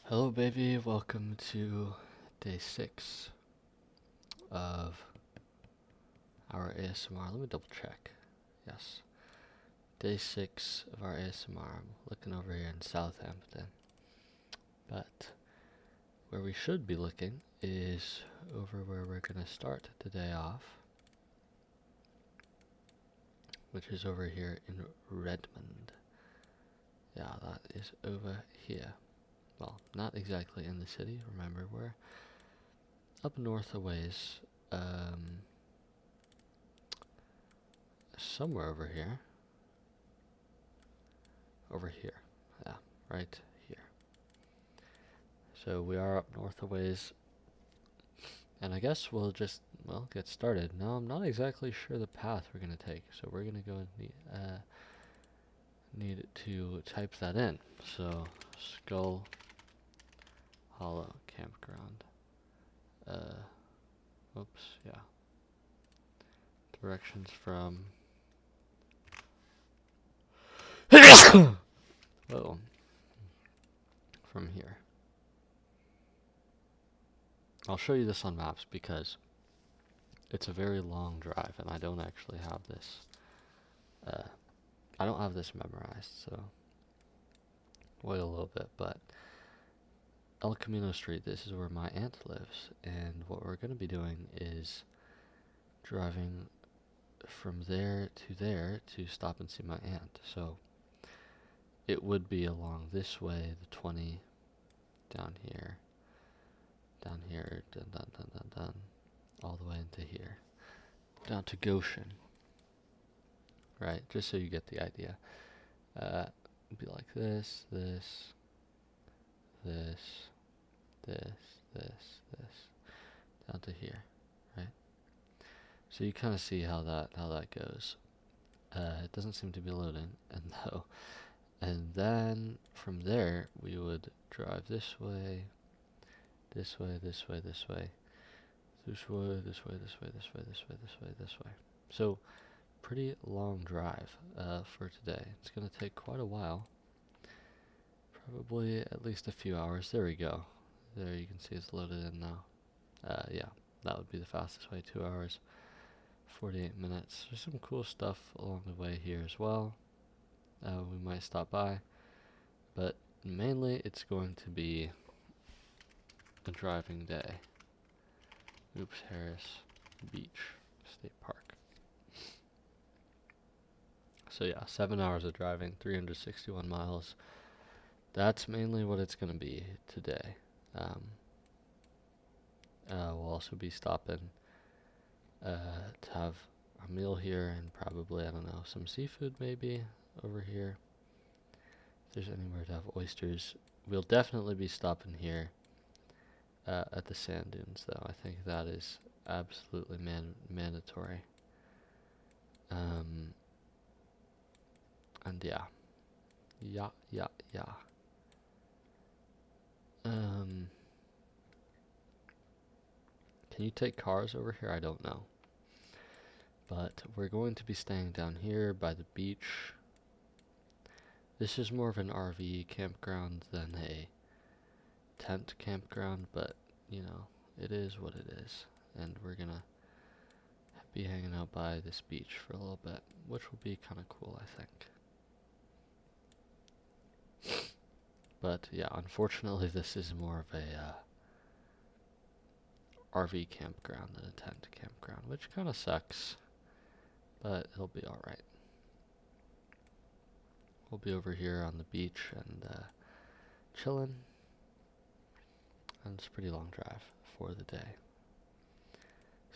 Hello, baby. Welcome to day 6 of our ASMR. Let me double check. Yes, day 6 of our ASMR. I'm looking over here in Southampton. But where we should be looking is over where we're going to start the day off, which is over here in Redmond. Yeah, that is over here. Well, not exactly in the city. Remember, we're up north a ways. Somewhere over here. Over here. Yeah, right here. So we are up north a ways. And I guess we'll just, get started. Now, I'm not exactly sure the path we're going to take. So we're going to go and need to type that in. So, Skull Hollow Campground. Oops, yeah. Directions from... Oh. From here. I'll show you this on maps because it's a very long drive and I don't actually have this. I don't have this memorized, so wait a little bit, but El Camino Street, this is where my aunt lives, and what we're going to be doing is driving from there to stop and see my aunt. So it would be along this way, the 20, down here, dun, all the way into here, down to Goshen, right? Just so you get the idea. It'd be like this, this, down to here, right? So you kind of see how that goes. It doesn't seem to be loading, and then from there we would drive this way, this way, this way, this way, this way, this way, this way, this way, this way, this way, this way. So pretty long drive for today. It's gonna take quite a while. Probably at least a few hours. There we go. There you can see it's loaded in now. Yeah, that would be the fastest way. 2 hours, 48 minutes. There's some cool stuff along the way here as well. We might stop by, but mainly it's going to be a driving day. Oops, Harris Beach State Park. So yeah, 7 hours of driving, 361 miles. That's mainly what it's going to be today. We'll also be stopping to have a meal here and probably, I don't know, some seafood maybe over here. If there's anywhere to have oysters. We'll definitely be stopping here at the sand dunes, though. I think that is absolutely mandatory. And yeah. Can you take cars over here? I don't know. But we're going to be staying down here by the beach. This is more of an RV campground than a tent campground, but, you know, it is what it is. And we're gonna be hanging out by this beach for a little bit, which will be kind of cool, I think. But, yeah, unfortunately this is more of a RV campground than a tent campground, which kind of sucks, but it'll be alright. We'll be over here on the beach and chilling, and it's a pretty long drive for the day.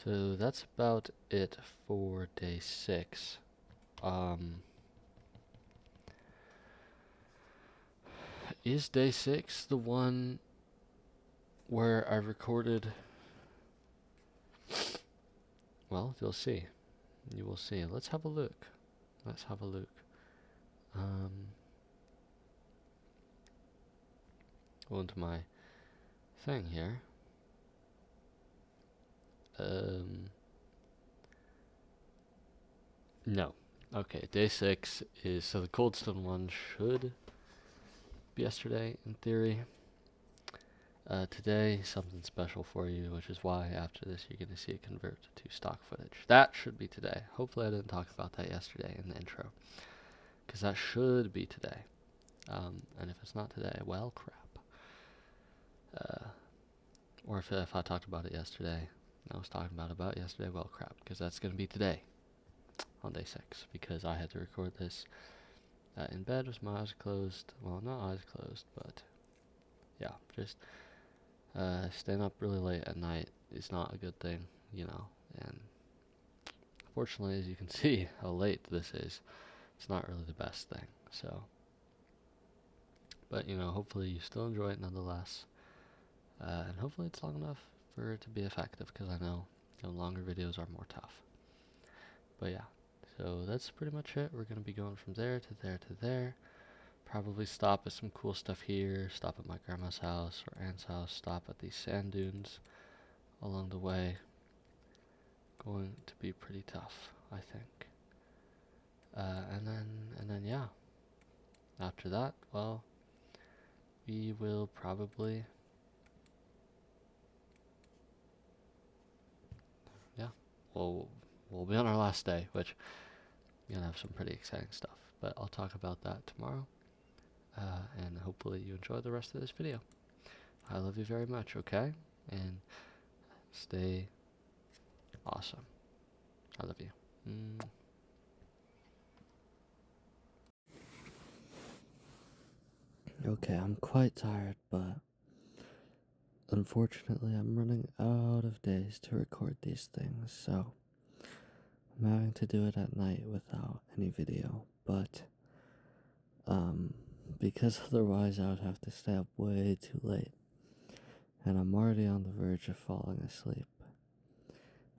So that's about it for day 6. Is day 6 the one where I recorded? Well, you'll see. You will see. Let's have a look. Go into my thing here. No. Okay, day 6 is, so the Coldstone one should be yesterday, in theory. today, something special for you, which is why after this you're going to see it convert to stock footage. That should be today. Hopefully I didn't talk about that yesterday in the intro, because that should be today. And if it's not today, well, crap. Or if I talked about it yesterday, I was talking about yesterday, well, crap, because that's going to be today on day 6, because I had to record this in bed with my eyes closed. Well, not eyes closed, but yeah, just staying up really late at night is not a good thing, and fortunately, as you can see how late this is, it's not really the best thing, so, but, hopefully you still enjoy it nonetheless, and hopefully it's long enough for it to be effective, because I know, longer videos are more tough, but yeah, so that's pretty much it. We're going to be going from there to there to there, probably stop at some cool stuff here, stop at my grandma's house or aunt's house, stop at these sand dunes along the way. Going to be pretty tough, I think. And then yeah. After that, well, we will probably, yeah, we'll be on our last day, which gonna have some pretty exciting stuff. But I'll talk about that tomorrow. And hopefully you enjoy the rest of this video. I love you very much, okay? And stay awesome. I love you. Okay, I'm quite tired, but unfortunately I'm running out of days to record these things, so I'm having to do it at night without any video, but because otherwise I would have to stay up way too late, and I'm already on the verge of falling asleep,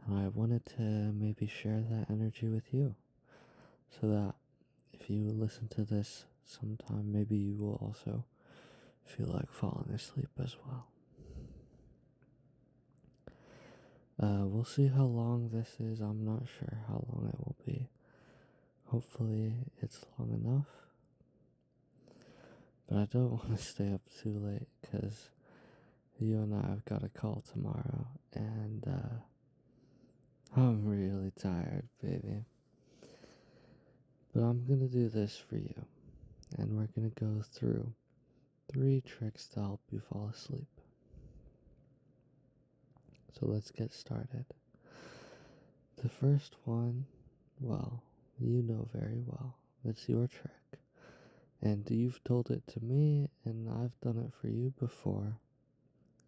and I wanted to maybe share that energy with you, so that if you listen to this sometime, maybe you will also feel like falling asleep as well. We'll see how long this is. I'm not sure how long it will be. Hopefully it's long enough. But I don't want to stay up too late, because you and I have got a call tomorrow, and I'm really tired, baby. But I'm gonna do this for you, and we're gonna go through 3 tricks to help you fall asleep. So let's get started. The first one, well, you know very well. It's your trick. And you've told it to me, and I've done it for you before.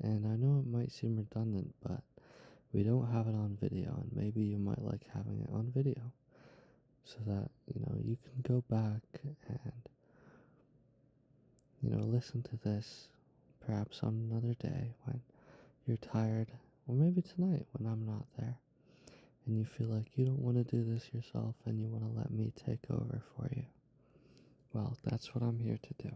And I know it might seem redundant, but we don't have it on video, and maybe you might like having it on video, so that, you can go back and, listen to this, perhaps on another day when you're tired, or maybe tonight when I'm not there, and you feel like you don't want to do this yourself, and you want to let me take over for you. Well, that's what I'm here to do.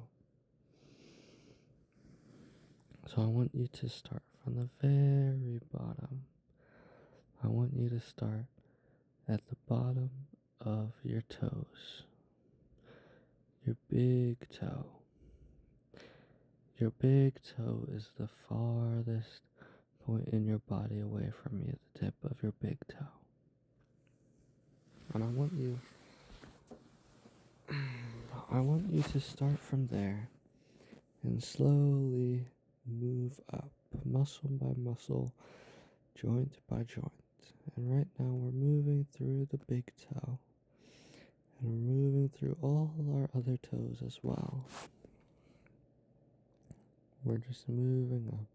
So I want you to start from the very bottom. I want you to start at the bottom of your toes. Your big toe. Your big toe is the farthest point in your body away from you, the tip of your big toe. And I want you to start from there and slowly move up, muscle by muscle, joint by joint. And right now we're moving through the big toe, and we're moving through all our other toes as well. We're just moving up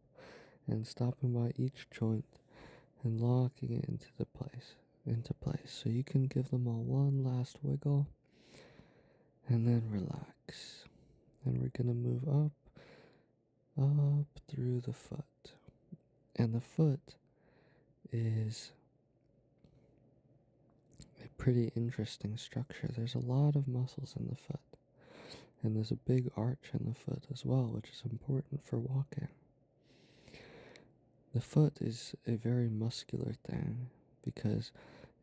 and stopping by each joint and locking it into place. So you can give them all one last wiggle and then relax. And we're gonna move up through the foot. And the foot is a pretty interesting structure. There's a lot of muscles in the foot. And there's a big arch in the foot as well, which is important for walking. The foot is a very muscular thing because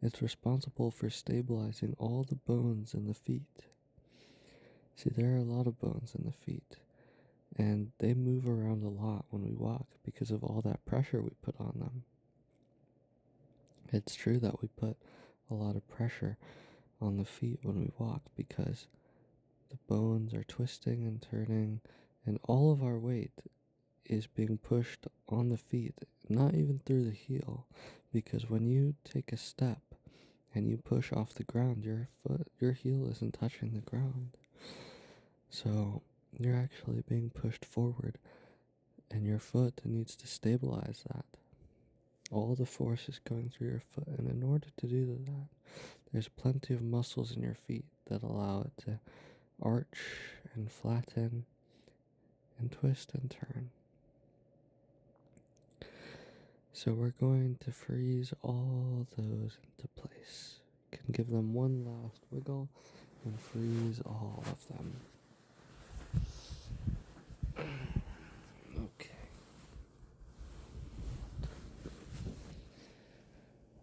it's responsible for stabilizing all the bones in the feet. See, there are a lot of bones in the feet, And they move around a lot when we walk because of all that pressure we put on them. It's true that we put a lot of pressure on the feet when we walk because the bones are twisting and turning, and all of our weight is being pushed on the feet, not even through the heel, because when you take a step and you push off the ground, your heel isn't touching the ground. So you're actually being pushed forward, and your foot needs to stabilize that. All the force is going through your foot, and in order to do that, there's plenty of muscles in your feet that allow it to arch and flatten and twist and turn. So we're going to freeze all those into place. You can give them one last wiggle and freeze all of them. Okay.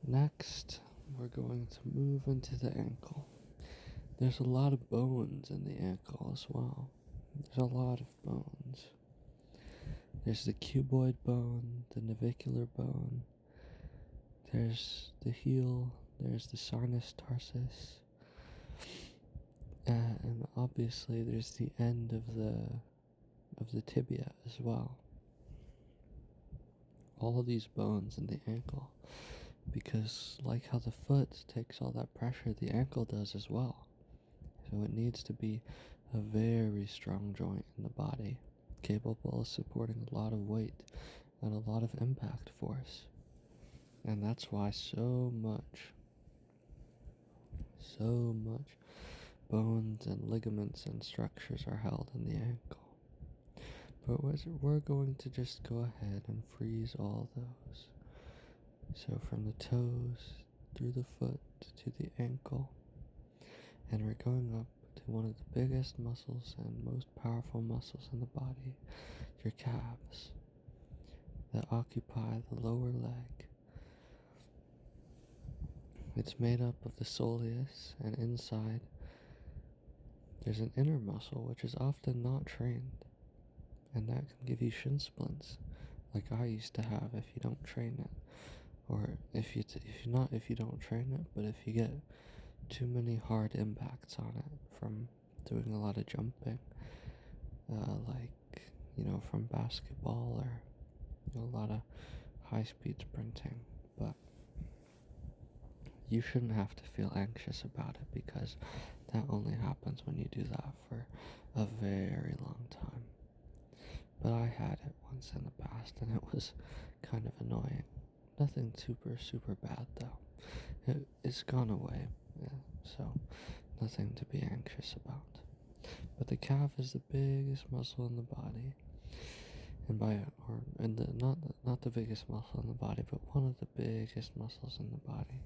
Next, we're going to move into the ankle. There's a lot of bones in the ankle as well. There's a lot of bones. There's the cuboid bone, the navicular bone. There's the heel. There's the sinus tarsus. And obviously there's the end of the tibia as well. All these bones in the ankle, because like how the foot takes all that pressure, the ankle does as well. So it needs to be a very strong joint in the body, capable of supporting a lot of weight and a lot of impact force. And that's why so much bones and ligaments and structures are held in the ankle. But we're going to just go ahead and freeze all those. So from the toes, through the foot, to the ankle. And we're going up to one of the biggest muscles and most powerful muscles in the body, your calves, that occupy the lower leg. It's made up of the soleus, and inside there's an inner muscle which is often not trained, and that can give you shin splints, like I used to have if you don't train it, or if you don't train it, but if you get too many hard impacts on it from doing a lot of jumping, like from basketball or a lot of high-speed sprinting. But you shouldn't have to feel anxious about it, because that only happens when you do that for a very long time. But I had it once in the past, and it was kind of annoying. Nothing super bad though. It's gone away, yeah, so nothing to be anxious about. But the calf is the biggest muscle in the body, and not the biggest muscle in the body, but one of the biggest muscles in the body.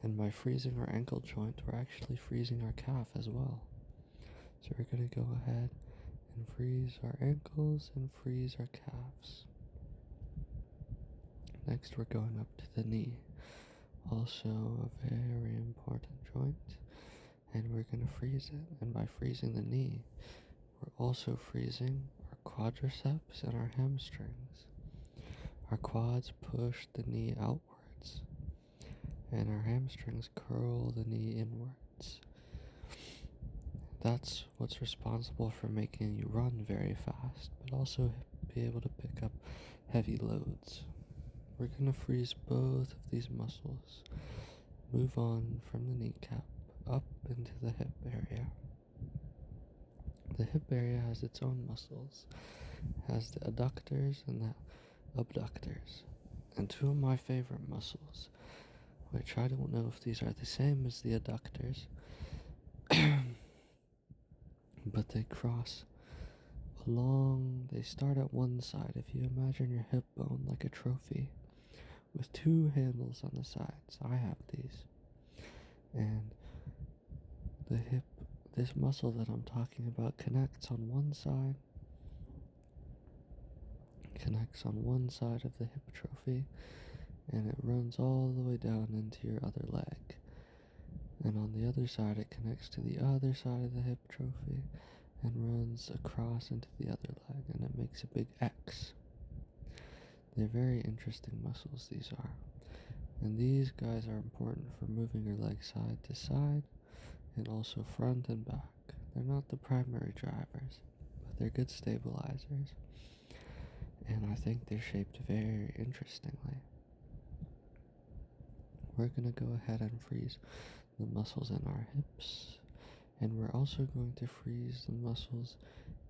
And by freezing our ankle joint, we're actually freezing our calf as well. So we're going to go ahead and freeze our ankles and freeze our calves. Next, we're going up to the knee. Also a very important joint. And we're going to freeze it. And by freezing the knee, we're also freezing our quadriceps and our hamstrings. Our quads push the knee outwards, and our hamstrings curl the knee inwards. That's what's responsible for making you run very fast, but also be able to pick up heavy loads. We're going to freeze both of these muscles. Move on from the kneecap up into the hip area. The hip area has its own muscles. It has the adductors and the abductors. And two of my favorite muscles, which I don't know if these are the same as the adductors, but they cross they start at one side. If you imagine your hip bone like a trophy with two handles on the sides, I have these. And this muscle that I'm talking about connects on one side of the hip trophy, and it runs all the way down into your other leg. And on the other side, it connects to the other side of the hip trophy, and runs across into the other leg, and it makes a big X. They're very interesting muscles, these are. And these guys are important for moving your leg side to side, and also front and back. They're not the primary drivers, but they're good stabilizers. And I think they're shaped very interestingly. We're going to go ahead and freeze the muscles in our hips, and we're also going to freeze the muscles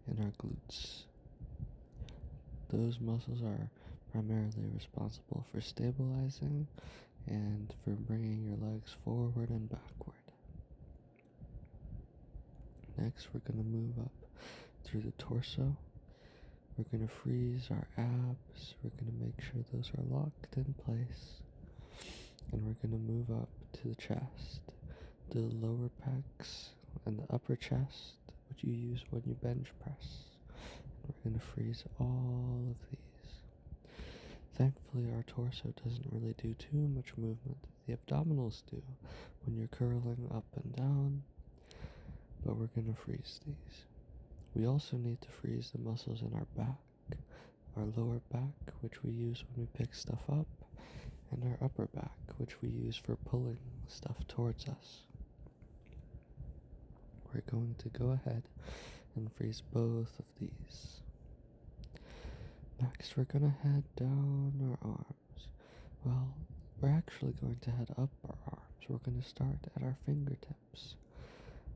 in our glutes. Those muscles are primarily responsible for stabilizing and for bringing your legs forward and backward. Next, we're going to move up through the torso. We're going to freeze our abs. We're going to make sure those are locked in place. And we're going to move up to the chest, the lower pecs, and the upper chest, which you use when you bench press. And we're going to freeze all of these. Thankfully, our torso doesn't really do too much movement. The abdominals do when you're curling up and down, but we're going to freeze these. We also need to freeze the muscles in our back, our lower back, which we use when we pick stuff up, and our upper back, which we use for pulling stuff towards us. We're going to go ahead and freeze both of these. Next, we're going to head down our arms. Well, we're actually going to head up our arms. We're going to start at our fingertips.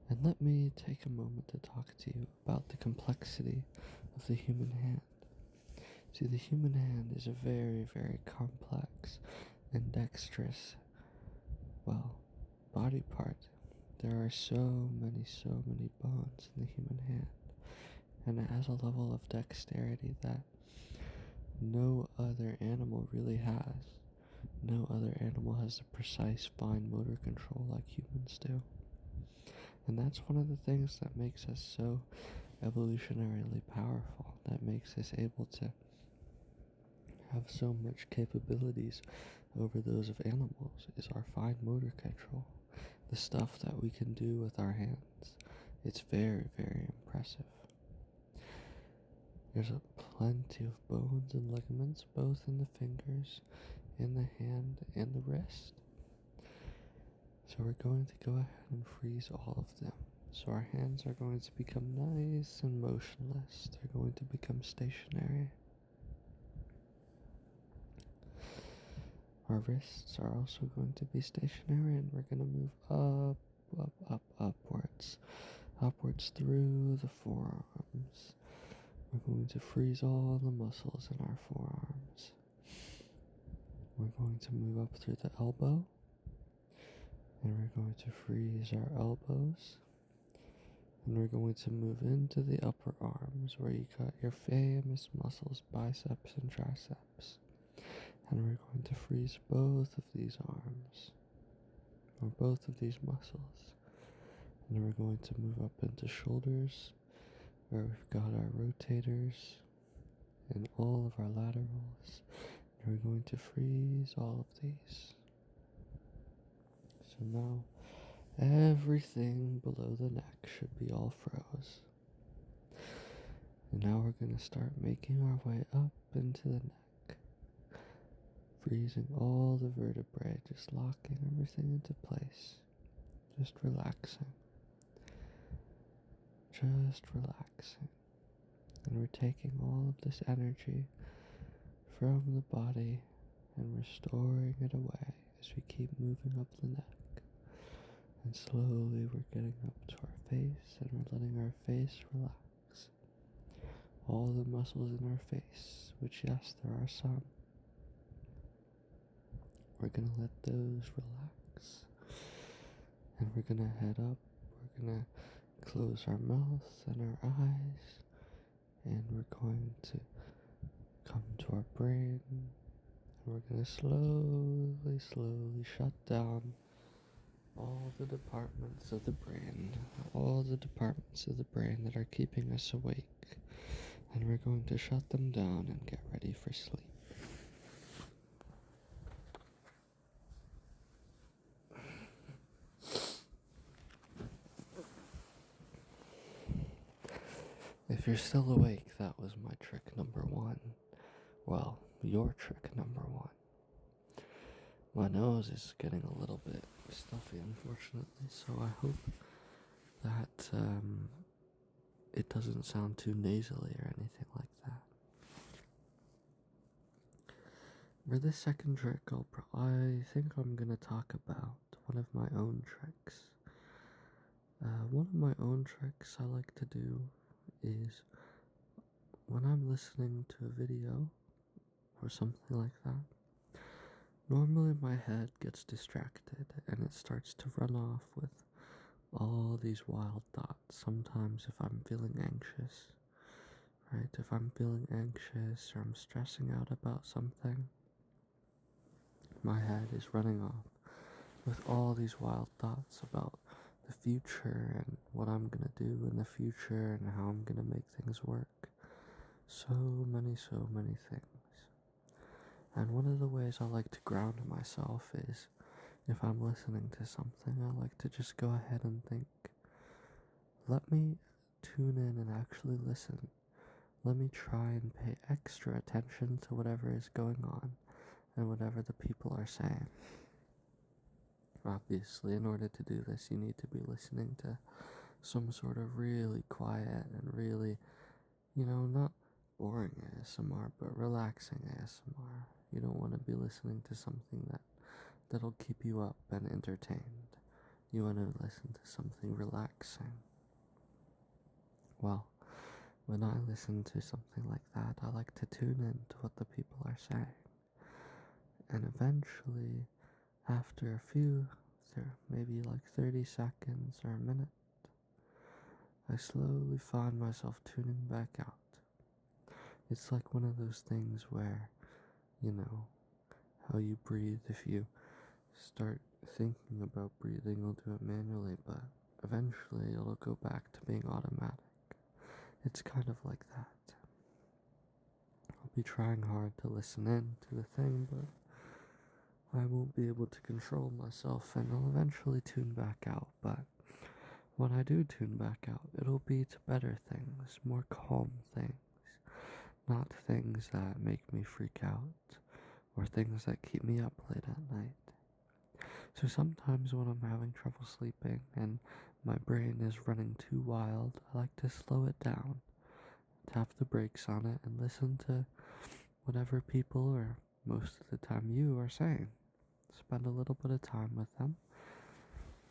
And let me take a moment to talk to you about the complexity of the human hand. See, the human hand is a very, very complex and dexterous, body part. There are so many bones in the human hand, and it has a level of dexterity that no other animal really has. No other animal has the precise fine motor control like humans do. And that's one of the things that makes us so evolutionarily powerful, that makes us able to have so much capabilities over those of animals, is our fine motor control. The stuff that we can do with our hands. It's very, very impressive. There's plenty of bones and ligaments, both in the fingers, in the hand, and the wrist. So we're going to go ahead and freeze all of them. So our hands are going to become nice and motionless. They're going to become stationary. Our wrists are also going to be stationary, and we're going to move upwards through the forearms. We're going to freeze all the muscles in our forearms. We're going to move up through the elbow, and we're going to freeze our elbows. And we're going to move into the upper arms, where you got your famous muscles, biceps and triceps. And we're going to freeze both of these arms, or both of these muscles. And then we're going to move up into shoulders, where we've got our rotators and all of our laterals. And we're going to freeze all of these. So now everything below the neck should be all froze. And now we're going to start making our way up into the neck, freezing all the vertebrae, just locking everything into place, just relaxing. Just relaxing. And we're taking all of this energy from the body and restoring it away as we keep moving up the neck. And slowly we're getting up to our face, and we're letting our face relax. All the muscles in our face, which, yes, there are some, we're going to let those relax. And we're going to head up. We're going to close our mouth and our eyes, and we're going to come to our brain, and we're going to slowly shut down all the departments of the brain, that are keeping us awake, and we're going to shut them down and get ready for sleep. you're still awake, that was my trick number one. Well, your trick number one. My nose is getting a little bit stuffy, unfortunately, so I hope that it doesn't sound too nasally or anything like that. For this second trick, I think I'm gonna talk about one of my own tricks. One of my own tricks I like to do is when I'm listening to a video or something like that, normally my head gets distracted and it starts to run off with all these wild thoughts. Sometimes if I'm feeling anxious, right? If I'm feeling anxious or I'm stressing out about something, my head is running off with all these wild thoughts about the future and what I'm gonna do in the future and how I'm gonna make things work. So many things. And one of the ways I like to ground myself is if I'm listening to something, I like to just go ahead and think, let me tune in and actually listen. Let me try and pay extra attention to whatever is going on and whatever the people are saying. Obviously, in order to do this, you need to be listening to some sort of really quiet and really, not boring ASMR, but relaxing ASMR. You don't want to be listening to something that'll keep you up and entertained. You want to listen to something relaxing. Well, when I listen to something like that, I like to tune in to what the people are saying. And eventually, after maybe like 30 seconds or a minute, I slowly find myself tuning back out. It's like one of those things where, how you breathe. If you start thinking about breathing, you'll do it manually, but eventually it'll go back to being automatic. It's kind of like that. I'll be trying hard to listen in to the thing, but I won't be able to control myself and I'll eventually tune back out. But when I do tune back out, it'll be to better things, more calm things, not things that make me freak out or things that keep me up late at night. So sometimes when I'm having trouble sleeping and my brain is running too wild, I like to slow it down, tap the brakes on it, and listen to whatever people, or most of the time you, are saying. Spend a little bit of time with them,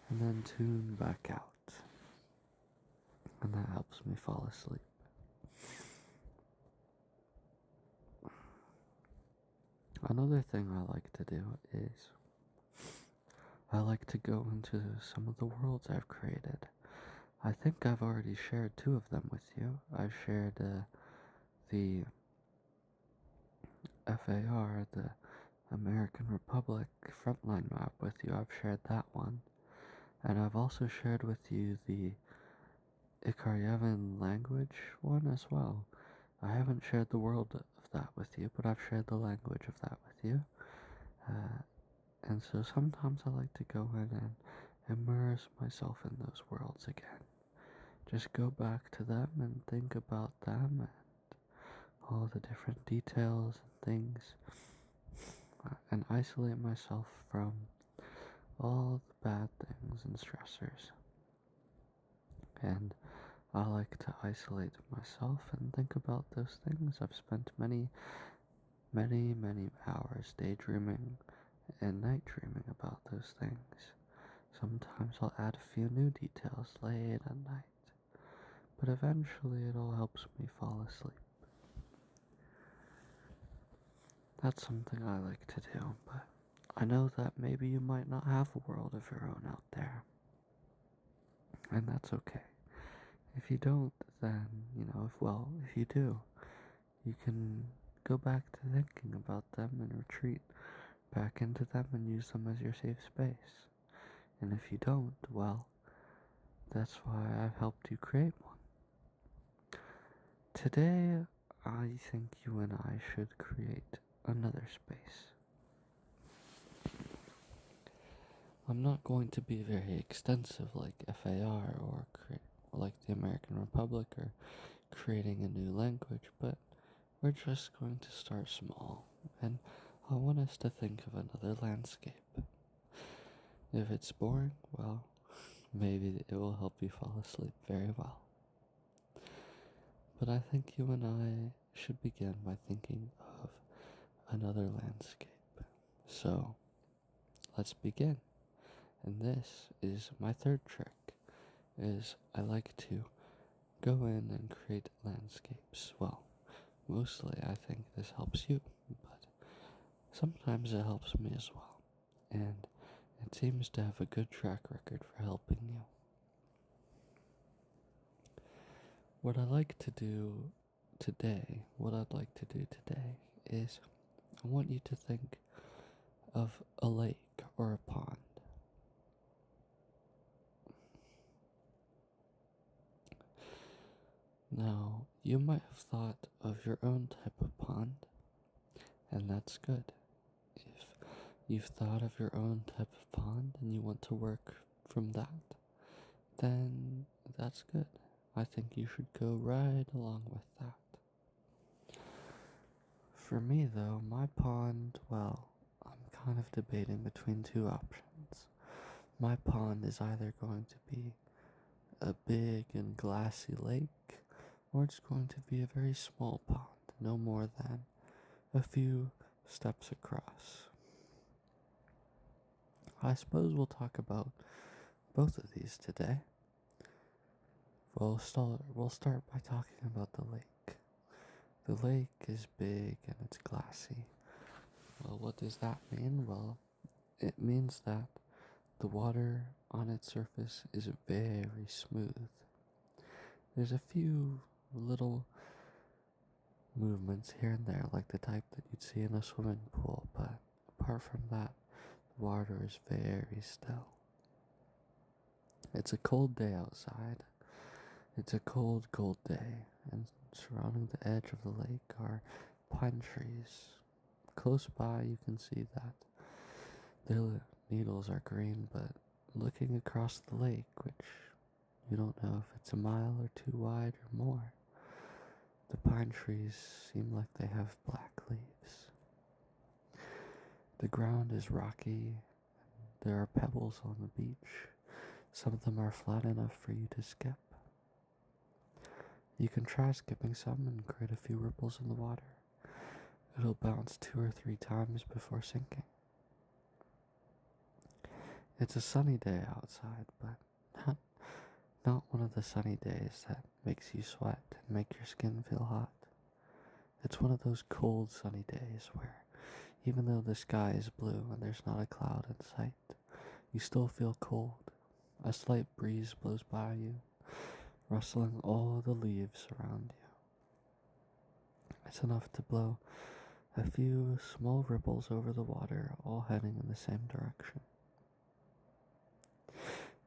and then tune back out. And that helps me fall asleep. Another thing I like to do is I like to go into some of the worlds I've created. I think I've already shared 2 of them with you. I've shared the FAR, the American Republic frontline map with you. I've shared that one. And I've also shared with you the Ikaryevan language one as well. I haven't shared the world of that with you, but I've shared the language of that with you. And so sometimes I like to go in and immerse myself in those worlds again. Just go back to them and think about them and all the different details and things, and isolate myself from all the bad things and stressors. And I like to isolate myself and think about those things. I've spent many hours daydreaming and night dreaming about those things. Sometimes I'll add a few new details late at night, but eventually it all helps me fall asleep. That's something I like to do, but I know that maybe you might not have a world of your own out there, and that's okay. If you don't, then, if you do, you can go back to thinking about them and retreat back into them and use them as your safe space. And if you don't, well, that's why I've helped you create one. Today, I think you and I should create another space. I'm not going to be very extensive like FAR or like the American Republic or creating a new language, but we're just going to start small, and I want us to think of another landscape. If it's boring, well, maybe it will help you fall asleep very well. But I think you and I should begin by thinking of another landscape. So, let's begin. And this is my third trick, is I like to go in and create landscapes. Well, mostly I think this helps you, but sometimes it helps me as well. And it seems to have a good track record for helping you. What I'd like to do today is I want you to think of a lake or a pond. Now, you might have thought of your own type of pond, and that's good. If you've thought of your own type of pond and you want to work from that, then that's good. I think you should go right along with that. For me, though, my pond, well, I'm kind of debating between two options. My pond is either going to be a big and glassy lake, or it's going to be a very small pond, no more than a few steps across. I suppose we'll talk about both of these today. We'll start by talking about the lake. The lake is big and it's glassy. Well, what does that mean? Well, it means that the water on its surface is very smooth. There's a few little movements here and there, like the type that you'd see in a swimming pool, but apart from that, the water is very still. It's a cold day outside. It's a cold, cold day, and surrounding the edge of the lake are pine trees. Close by, you can see that their needles are green, but looking across the lake, which you don't know if it's a mile or two wide or more, the pine trees seem like they have black leaves. The ground is rocky. There are pebbles on the beach. Some of them are flat enough for you to skip. You can try skipping some and create a few ripples in the water. It'll bounce 2 or 3 times before sinking. It's a sunny day outside, but not one of the sunny days that makes you sweat and make your skin feel hot. It's one of those cold sunny days where, even though the sky is blue and there's not a cloud in sight, you still feel cold. A slight breeze blows by you, rustling all the leaves around you. It's enough to blow a few small ripples over the water, all heading in the same direction.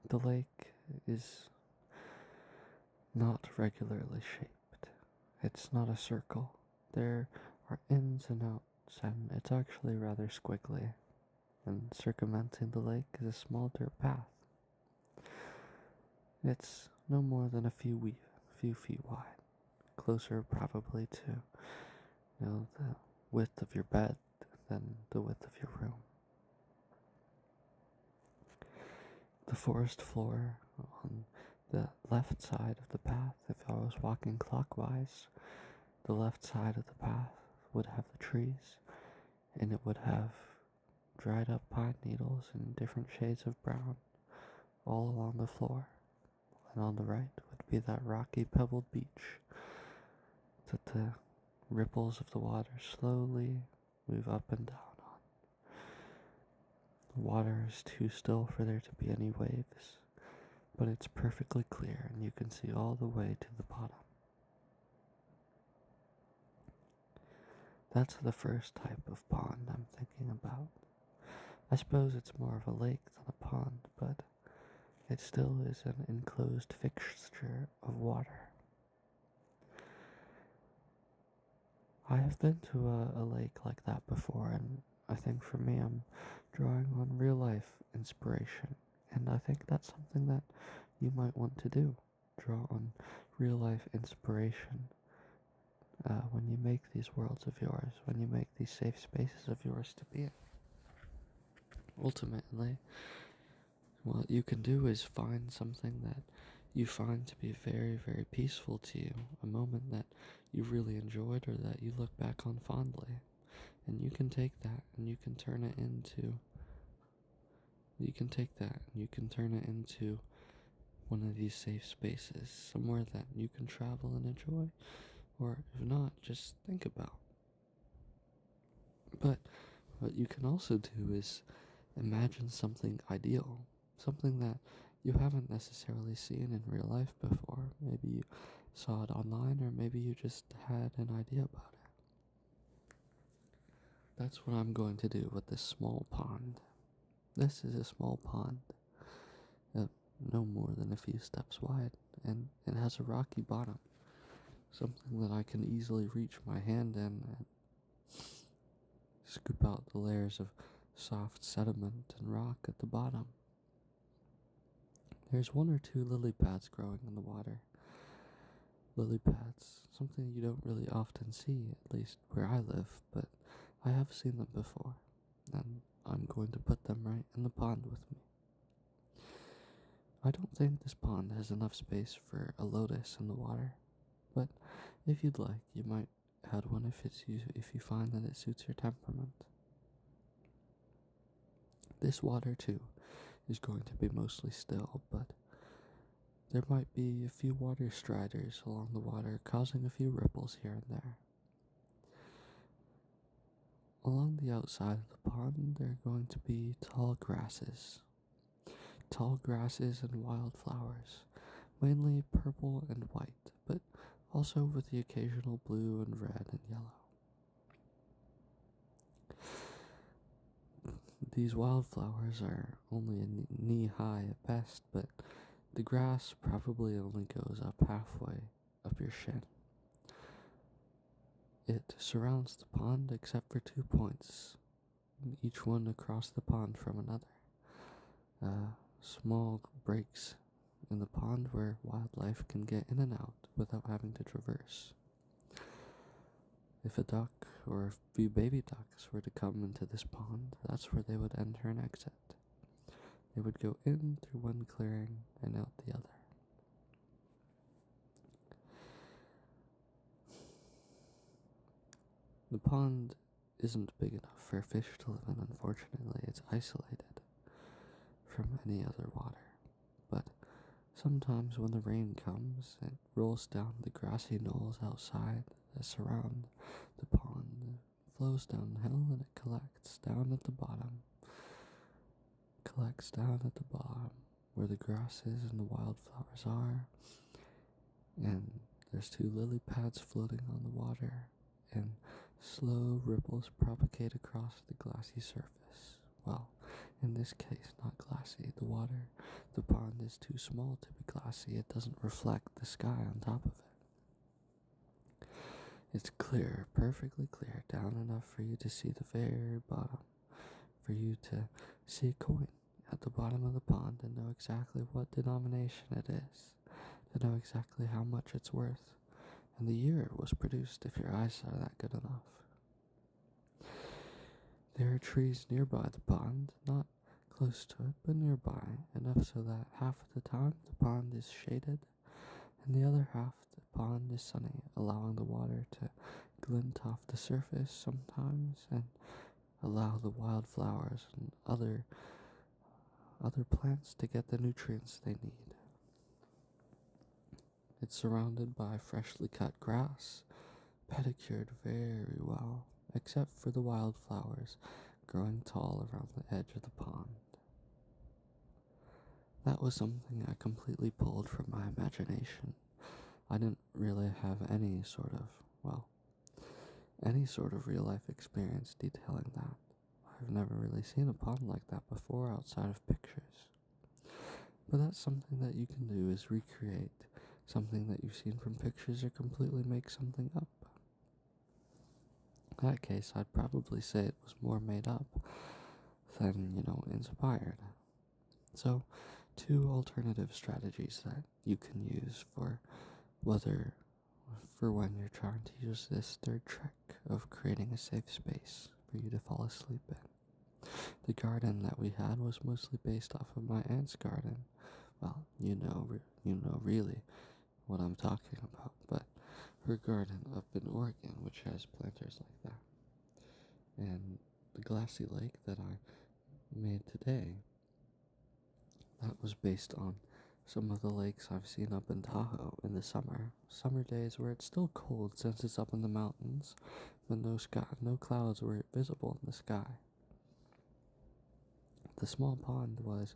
The lake is not regularly shaped. It's not a circle. There are ins and outs, and it's actually rather squiggly. And circumventing the lake is a small dirt path. It's no more than a few feet wide, closer probably to, the width of your bed than the width of your room. The forest floor on the left side of the path, if I was walking clockwise, the left side of the path would have the trees, and it would have dried up pine needles in different shades of brown all along the floor. And on the right would be that rocky pebbled beach that the ripples of the water slowly move up and down on. The water is too still for there to be any waves, but it's perfectly clear and you can see all the way to the bottom. That's the first type of pond I'm thinking about. I suppose it's more of a lake than a pond, but it still is an enclosed fixture of water. I have been to a lake like that before, and I think for me I'm drawing on real life inspiration, and I think that's something that you might want to do. draw on real life inspiration when you make these worlds of yours, when you make these safe spaces of yours to be in. Ultimately, what you can do is find something that you find to be very, very peaceful to you, a moment that you really enjoyed or that you look back on fondly. And you can take that and you can turn it into one of these safe spaces, somewhere that you can travel and enjoy, or if not, just think about. But what you can also do is imagine something ideal, something that you haven't necessarily seen in real life before. Maybe you saw it online, or maybe you just had an idea about it. That's what I'm going to do with this small pond. This is a small pond, no more than a few steps wide, and it has a rocky bottom, something that I can easily reach my hand in and scoop out the layers of soft sediment and rock at the bottom. There's one or two lily pads growing in the water. Lily pads, something you don't really often see, at least where I live, but I have seen them before, and I'm going to put them right in the pond with me. I don't think this pond has enough space for a lotus in the water, but if you'd like, you might add one if you find that it suits your temperament. This water, too, is going to be mostly still, but there might be a few water striders along the water, causing a few ripples here and there. Along the outside of the pond, there are going to be tall grasses and wildflowers, mainly purple and white, but also with the occasional blue and red and yellow. These wildflowers are only knee high at best, but the grass probably only goes up halfway up your shin. It surrounds the pond except for 2 points, each one across the pond from another. Small breaks in the pond where wildlife can get in and out without having to traverse. If a duck or a few baby ducks were to come into this pond, that's where they would enter and exit. They would go in through one clearing and out the other. The pond isn't big enough for a fish to live in, unfortunately. It's isolated from any other water. But sometimes when the rain comes, it rolls down the grassy knolls outside that surround the pond, it flows downhill, and it collects down at the bottom. Where the grasses and the wildflowers are, and there's 2 lily pads floating on the water, and slow ripples propagate across the glassy surface. Well, in this case, not glassy. The pond is too small to be glassy. It doesn't reflect the sky on top of it. It's clear, perfectly clear, down enough for you to see the very bottom, for you to see a coin at the bottom of the pond and know exactly what denomination it is, to know exactly how much it's worth, and the year it was produced if your eyes are that good enough. There are trees nearby the pond, not close to it, but nearby, enough so that half of the time the pond is shaded, and the other half the pond is sunny, allowing the water to glint off the surface sometimes, and allow the wildflowers and other plants to get the nutrients they need. It's surrounded by freshly cut grass, pedicured very well, except for the wildflowers growing tall around the edge of the pond. That was something I completely pulled from my imagination. I didn't really have any sort of real life experience detailing that. I've never really seen a pond like that before outside of pictures. But that's something that you can do, is recreate something that you've seen from pictures or completely make something up. In that case, I'd probably say it was more made up than, inspired. So, two alternative strategies that you can use for when you're trying to use this third trick of creating a safe space for you to fall asleep in. The garden that we had was mostly based off of my aunt's garden. Well, you know really what I'm talking about, but her garden up in Oregon, which has planters like that. And the glassy lake that I made today, that was based on some of the lakes I've seen up in Tahoe in the summer days where it's still cold since it's up in the mountains, but no clouds were visible in the sky. The small pond was,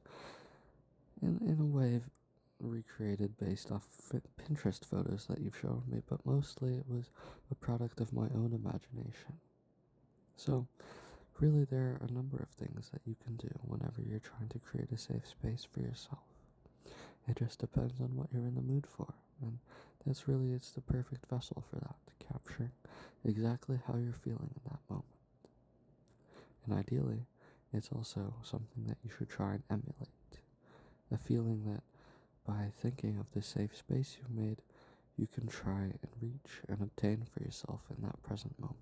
in a way, recreated based off Pinterest photos that you've shown me, but mostly it was a product of my own imagination. So, really, there are a number of things that you can do whenever you're trying to create a safe space for yourself. It just depends on what you're in the mood for, and it's the perfect vessel for that, to capture exactly how you're feeling in that moment. And ideally, it's also something that you should try and emulate. A feeling that by thinking of the safe space you've made, you can try and reach and obtain for yourself in that present moment.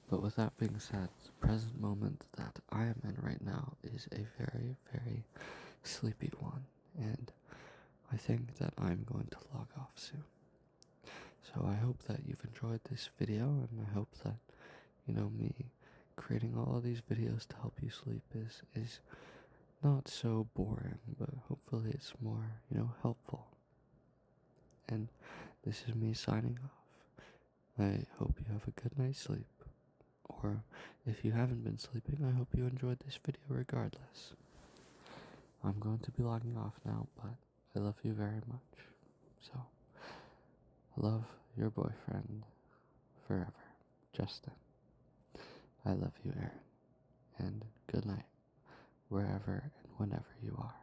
But with that being said, the present moment that I am in right now is a very, very sleepy one, and I think that I'm going to log off soon. So I hope that you've enjoyed this video, and I hope that, me creating all of these videos to help you sleep is not so boring, but hopefully it's more, helpful. And this is me signing off. I hope you have a good night's sleep. Or if you haven't been sleeping, I hope you enjoyed this video regardless. I'm going to be logging off now, but I love you very much. So, love your boyfriend forever, Justin. I love you, Aaron. And good night, wherever and whenever you are.